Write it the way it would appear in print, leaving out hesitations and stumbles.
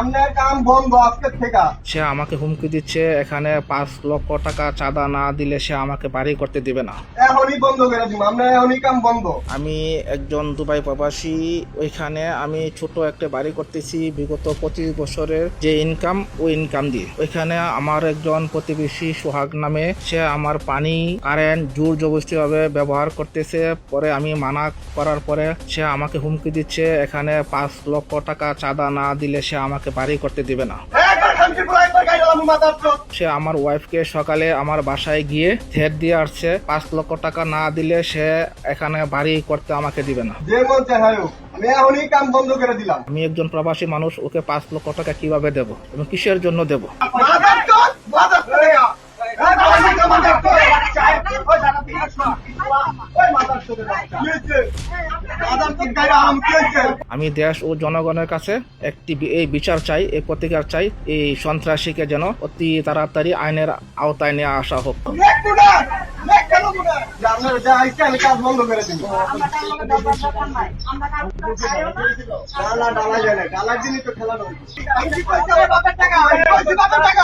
আপনার কাম বন্ধ আজকের থেকে। সে আমাকে হুমকি দিচ্ছে, এখানে 5 লক্ষ টাকা চাঁদা না দিলে সে আমাকে বাড়ি করতে দিবে না। এখনই বন্ধ করে দিব, আপনার এখনই কাম বন্ধ। আমি একজন দুবাই প্রবাসী, ওইখানে আমি ছোট একটা বাড়ি করতেছি বিগত 25 বছরের যে ইনকাম, ওই ইনকাম দিয়ে। ওইখানে আমার একজন প্রতিবেশী সোহাগ নামে, সে আমার পানি কারেন্ট জোর জবরদস্তি ভাবে ব্যবহার করতেছে। পরে আমি মানা করার পরে সে আমাকে হুমকি দিচ্ছে, এখানে 5 লক্ষ টাকা চাঁদা না দিলে সে আমাকে বাড়ি করতে দিবে না। একবার শান্তিপুর একবার গাইলাম আমি মাথার চোখ। সে আমার ওয়াইফকে সকালে আমার বাসায় গিয়ে থ্রেট দিয়ে আসছে, 5 লক্ষ টাকা না দিলে সে এখানে বাড়ি করতে আমাকে দিবে না। যে মন চায় হোক, আমি এখনই কাম বন্ধ করে দিলাম। আমি একজন প্রবাসী মানুষ, ওকে 5 লক্ষ টাকা কিভাবে দেব এবং কিসের জন্য দেব? মাথার চোখ, মাথার চোখ। মাথার চোখ। ওই মাথার চোখে বাচ্চা। কি হয়েছে? মাথার চোখ গাইরা আম কি হয়েছে? আমি দেশ ও জনগণের কাছে একটি এই বিচার চাই, এই প্রতিকার চাই, এই সন্ত্রাসীকে যেন অতি তাড়াতাড়ি আইনের আওতায় নিয়ে আসা হোক। দেখবো না, দেখবো না। যে আপনার যা আইসে আমি কাজ বন্ধ করে দিব। ডালা ডালা যায় না, ডালার দিনই তো খেলা নয়। আমি কি কইছি আমার বাপের টাকা, আমি কইছি বাপের টাকা।